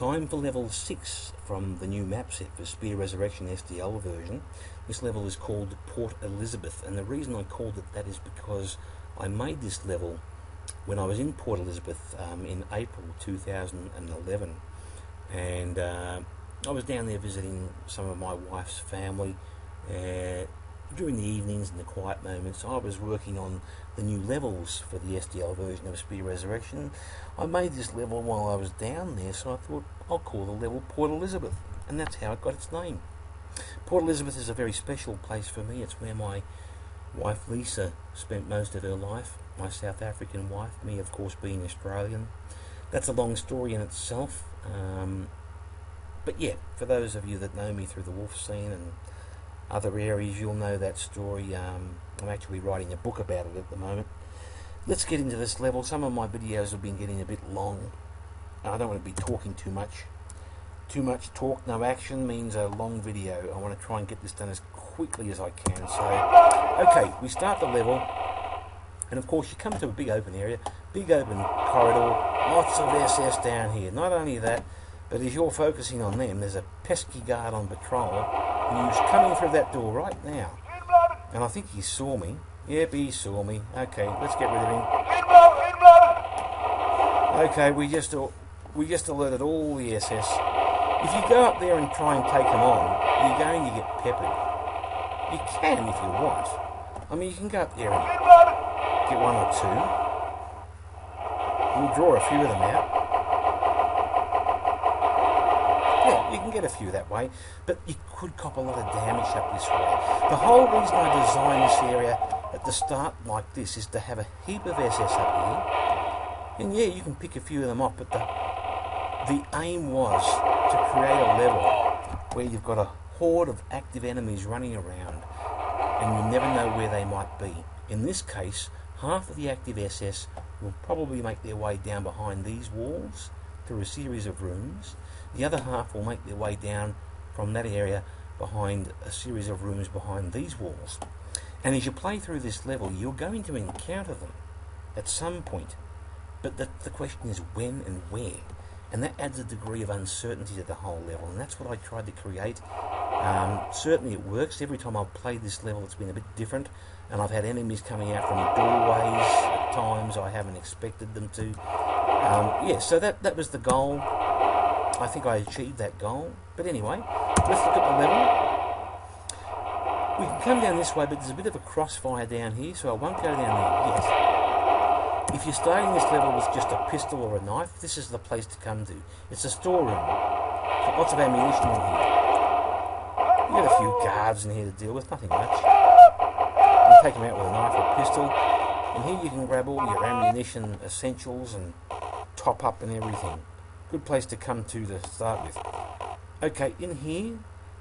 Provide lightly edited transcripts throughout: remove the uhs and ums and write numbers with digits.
Time for level 6 from the new map set for Spear Resurrection SDL version. This level is called Port Elizabeth, and the reason I called it that is because I made this level when I was in Port Elizabeth in April 2011, and I was down there visiting some of my wife's family. During the evenings and the quiet moments, I was working on the new levels for the SDL version of Spear Resurrection. I made this level while I was down there, so I thought I'll call the level Port Elizabeth, and that's how it got its name. Port Elizabeth is a very special place for me. It's where my wife Lisa spent most of her life, my South African wife, me of course being Australian. That's a long story in itself, but yeah, for those of you that know me through the wolf scene and other areas, you'll know that story. I'm actually writing a book about it at the moment. Let's get into this level. Some of my videos have been getting a bit long. I don't want to be talking too much. Too much talk, no action means a long video. I want to try and get this done as quickly as I can. So, okay, we start the level, and of course you come to a big open area, big open corridor, lots of SS down here. Not only that, but as you're focusing on them, there's a pesky guard on patrol who's coming through that door right now. And I think he saw me. Yep, he saw me. Okay, let's get rid of him. Okay, we just alerted all the SS. If you go up there and try and take them on, you're going to get peppered. You can if you want. I mean, you can go up there and get one or two. We'll draw a few of them out. Yeah, you can get a few that way, but you could cop a lot of damage up this way. The whole reason I designed this area at the start like this is to have a heap of SS up here. And yeah, you can pick a few of them off, but the aim was to create a level where you've got a horde of active enemies running around and you never know where they might be. In this case, half of the active SS will probably make their way down behind these walls through a series of rooms. The other half will make their way down from that area behind a series of rooms behind these walls. And as you play through this level, you're going to encounter them at some point. But the question is when and where. And that adds a degree of uncertainty to the whole level. And that's what I tried to create. Certainly it works. Every time I've played this level, it's been a bit different. And I've had enemies coming out from doorways at times I haven't expected them to. Yeah, so that was the goal. I think I achieved that goal. But anyway, let's look at the level. We can come down this way, but there's a bit of a crossfire down here, so I won't go down there yet. If you're starting this level with just a pistol or a knife, this is the place to come to. It's a storeroom. Got lots of ammunition in here. You've got a few guards in here to deal with, nothing much. You take them out with a knife or a pistol, and here you can grab all your ammunition essentials and top up and everything. Good place to come to start with. Okay, in here,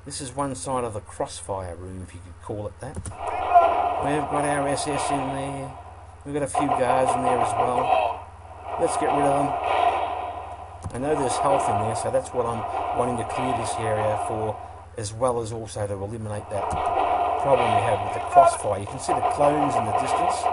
this is one side of the crossfire room, if you could call it that. We've got our SS in there. We've got a few guards in there as well. Let's get rid of them. I know there's health in there, so that's what I'm wanting to clear this area for, as well as also to eliminate that problem we have with the crossfire. You can see the clones in the distance.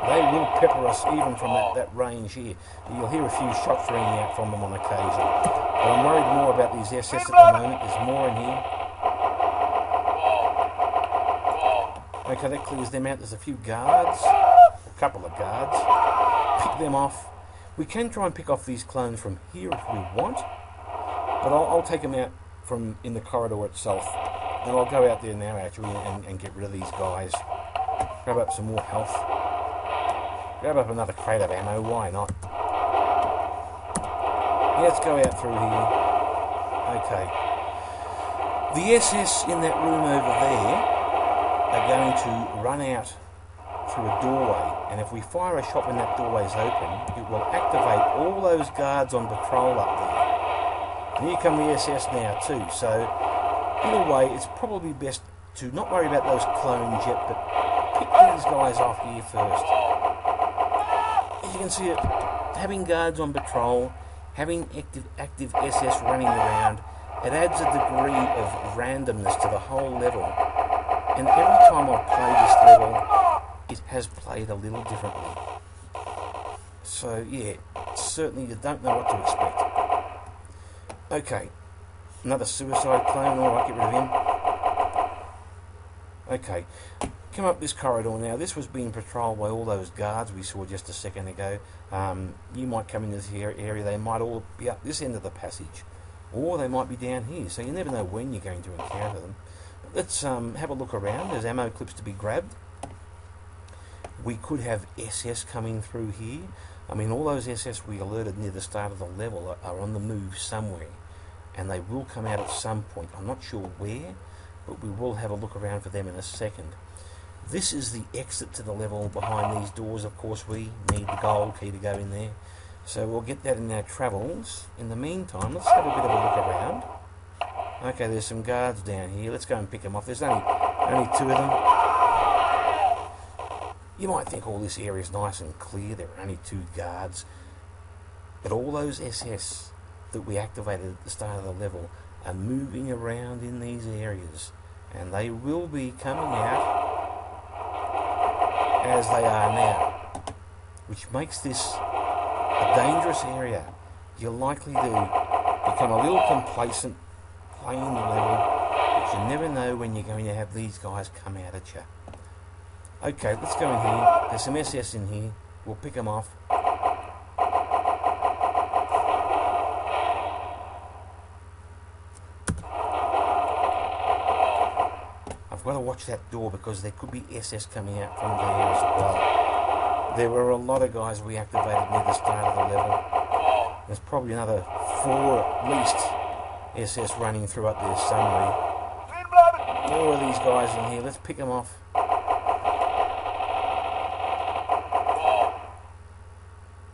They will pepper us even from that range here. You'll hear a few shots ringing out from them on occasion. But I'm worried more about these SS at the moment. There's more in here. Okay, that clears them out. There's a few guards. A couple of guards. Pick them off. We can try and pick off these clones from here if we want. But I'll take them out from in the corridor itself. And I'll go out there now actually and get rid of these guys. Grab up some more health. Grab up another crate of ammo, why not? Let's go out through here. Okay. The SS in that room over there are going to run out through a doorway, and if we fire a shot when that doorway's open, it will activate all those guards on patrol up there. And here come the SS now too, so in a way it's probably best to not worry about those clones yet, but pick these guys off here first. As you can see, having guards on patrol, having active SS running around, it adds a degree of randomness to the whole level. And every time I've played this level, it has played a little differently. So yeah, certainly you don't know what to expect. Okay, another suicide clone. Alright, get rid of him. Okay, come up this corridor now. This was being patrolled by all those guards we saw just a second ago. You might come into this area, they might all be up this end of the passage, or they might be down here, so you never know when you're going to encounter them. But let's have a look around. There's ammo clips to be grabbed. We could have SS coming through here. I mean, all those SS we alerted near the start of the level are on the move somewhere, and they will come out at some point. I'm not sure where, but we will have a look around for them in a second. This is the exit to the level behind these doors. Of course, we need the gold key to go in there, so we'll get that in our travels. In the meantime, let's have a bit of a look around. Okay, there's some guards down here. Let's go and pick them off. There's only two of them. You might think all this area is nice and clear. There are only two guards, but all those SS that we activated at the start of the level are moving around in these areas, and they will be coming out as they are now, which makes this a dangerous area. You're likely to become a little complacent playing the level, but you never know when you're going to have these guys come out at you. Okay, let's go in here. There's some SS in here. We'll pick them off. I've got to watch that door because there could be SS coming out from there as well. There were a lot of guys we activated near the start of the level. There's probably another 4 at least SS running through up there somewhere. More of these guys in here. Let's pick them off.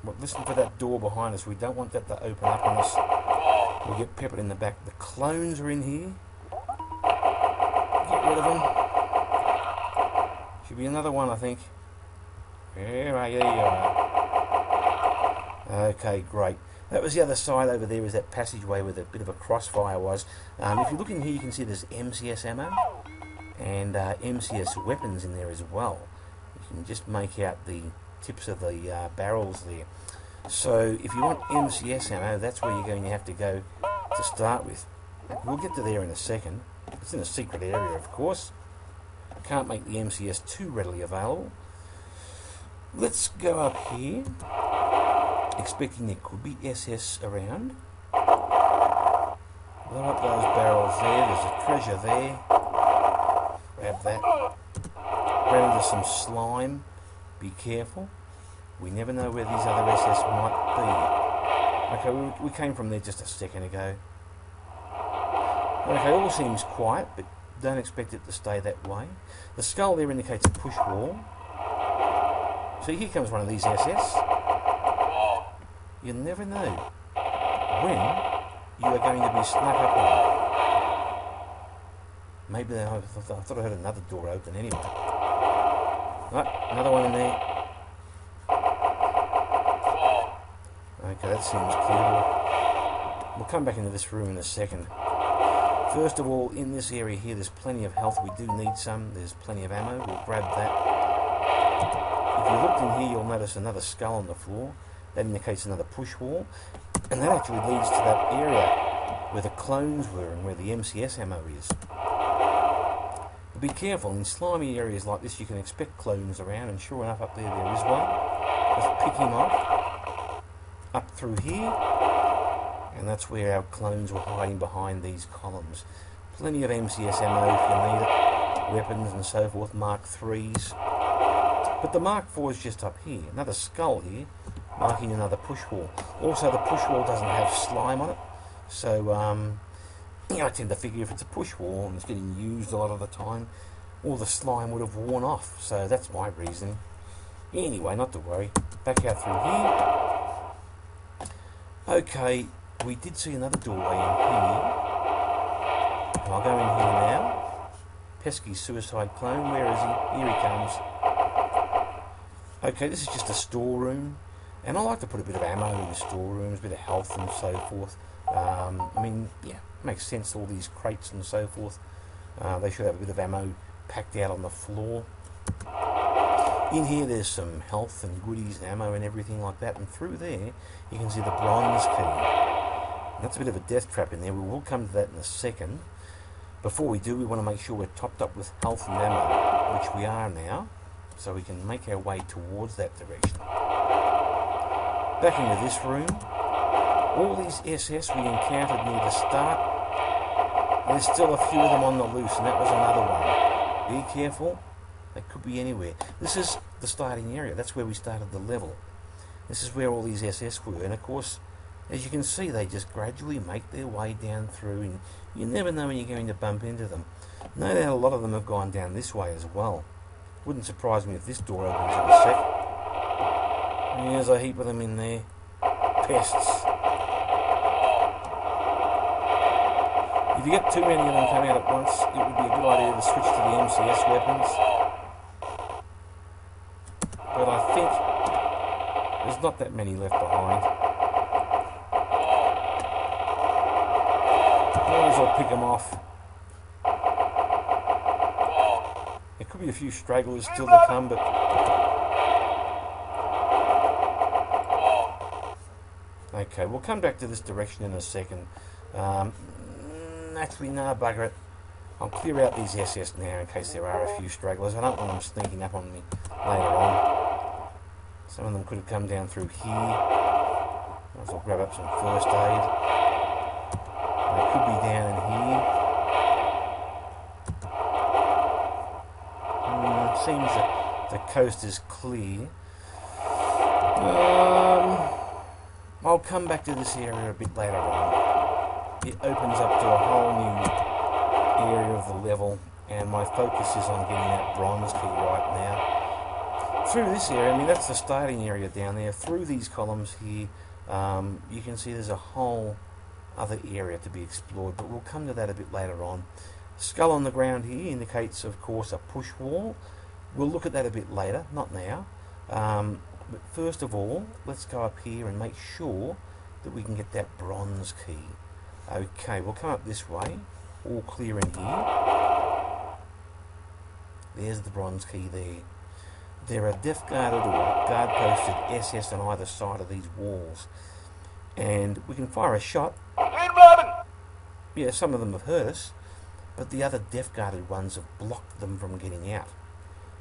But listen for that door behind us. We don't want that to open up on us. We'll get peppered in the back. The clones are in here. Get rid of them. Should be another one, I think. There you are. Okay, great. That was the other side over there, is that passageway where the bit of a crossfire was. If you look in here, you can see there's MCS ammo and MCS weapons in there as well. You can just make out the tips of the barrels there. So if you want MCS ammo, that's where you're going to have to go to start with. We'll get to there in a second. It's in a secret area, of course. Can't make the MCS too readily available. Let's go up here, expecting there could be SS around. Blow up those barrels there. There's a treasure there. Grab that. Ran into some slime. Be careful. We never know where these other SS might be. Okay, we came from there just a second ago. Okay, all seems quiet, but don't expect it to stay that way. The skull there indicates a push wall. So here comes one of these SS. You never know when you are going to be snuck up on. Maybe I thought I heard another door open anyway. Right, another one in there. Okay, that seems clear. We'll come back into this room in a second. First of all, in this area here, there's plenty of health. We do need some. There's plenty of ammo. We'll grab that. If you looked in here, you'll notice another skull on the floor. That indicates another push wall. And that actually leads to that area where the clones were and where the MCS ammo is. But be careful. In slimy areas like this, you can expect clones around. And sure enough, up there is one. Let's pick him off. Up through here. And that's where our clones were hiding behind these columns. Plenty of MCS ammo if you need it. Weapons and so forth, Mark 3s. But the Mark 4 is just up here. Another skull here, marking another push wall. Also, the push wall doesn't have slime on it. So, I tend to figure if it's a push wall and it's getting used a lot of the time, all the slime would have worn off. So that's my reason. Anyway, not to worry. Back out through here. Okay. We did see another doorway in here. I'll go in here now. Pesky suicide clone, where is he? Here he comes. Okay, this is just a storeroom. And I like to put a bit of ammo in the storerooms, a bit of health and so forth. I mean, yeah, makes sense, all these crates and so forth. They should have a bit of ammo packed out on the floor. In here there's some health and goodies and ammo and everything like that, and through there you can see the bronze key. And that's a bit of a death trap in there. We will come to that in a second. Before we do, we want to make sure we're topped up with health and ammo, which we are now, so we can make our way towards that direction. Back into this room. All these SS we encountered near the start, there's still a few of them on the loose, and that was another one. Be careful. They could be anywhere. This is the starting area. That's where we started the level. This is where all these SS were. And of course, as you can see, they just gradually make their way down through. And you never know when you're going to bump into them. No doubt a lot of them have gone down this way as well. Wouldn't surprise me if this door opens in a sec. There's a heap of them in there. Pests. If you get too many of them coming out at once, it would be a good idea to switch to the MCS weapons. But I think there's not that many left behind. Might as well pick them off. There could be a few stragglers still to come, but okay, we'll come back to this direction in a second. Actually, no, bugger it. I'll clear out these SS now in case there are a few stragglers. I don't want them sneaking up on me later on. Some of them could have come down through here. Might as well grab up some first aid. They could be down in here. Seems that the coast is clear. I'll come back to this area a bit later on. It opens up to a whole new area of the level, and my focus is on getting that bronze key right now. Through this area, I mean that's the starting area down there. Through these columns here, you can see there's a whole other area to be explored, but we'll come to that a bit later on. Skull on the ground here indicates, of course, a push wall. We'll look at that a bit later, not now. But first of all, let's go up here and make sure that we can get that bronze key. Okay, we'll come up this way. All clear in here. There's the bronze key there. There are depth guarded or guard posted SS on either side of these walls. And we can fire a shot. Yeah, some of them have hurt us, but the other depth guarded ones have blocked them from getting out.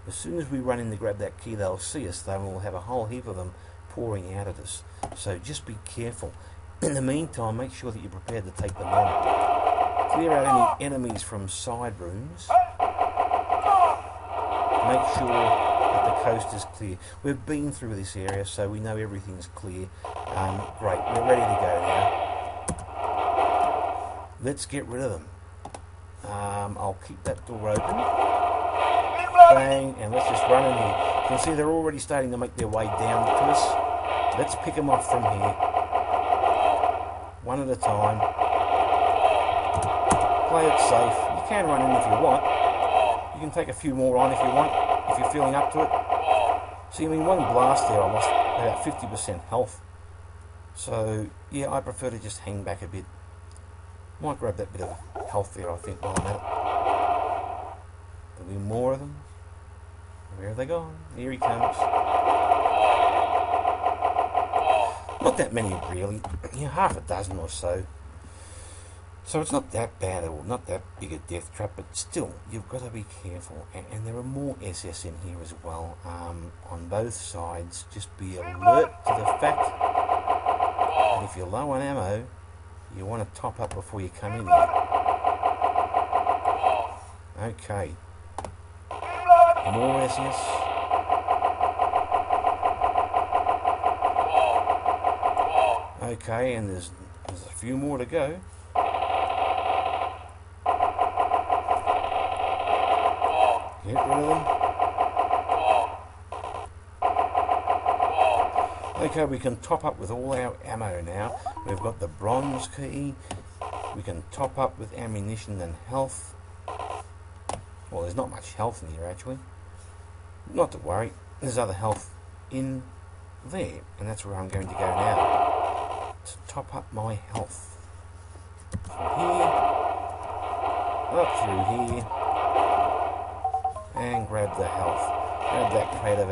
As soon as we run in to grab that key, they'll see us. They will have a whole heap of them pouring out at us. So just be careful. In the meantime, make sure that you're prepared to take them on. Clear out any enemies from side rooms. Make sure that the coast is clear. We've been through this area, so we know everything's clear. Great, we're ready to go now. Let's get rid of them. I'll keep that door open. Bang, and let's just run in here. You can see they're already starting to make their way down to us. Let's pick them off from here. One at a time. Play it safe. You can run in if you want. You can take a few more on if you want, if you're feeling up to it. See, I mean, one blast there, I lost about 50% health. So, yeah, I prefer to just hang back a bit. Might grab that bit of health there, I think, while I'm at it. There'll be more of them. Where have they gone? Here he comes. Not that many, really. Yeah, half a dozen or so. So it's not that bad or not that big a death trap, but still, you've got to be careful. And there are more SS in here as well, on both sides. Just be alert to the fact that if you're low on ammo, you want to top up before you come in here. Okay. More SS. Okay, and there's a few more to go. Get rid of them. Okay, we can top up with all our ammo now. We've got the bronze key. We can top up with ammunition and health. Well, there's not much health in here actually. Not to worry, there's other health in there, and that's where I'm going to go now to top up my health. From here, up through here, and grab the health. Grab that crate of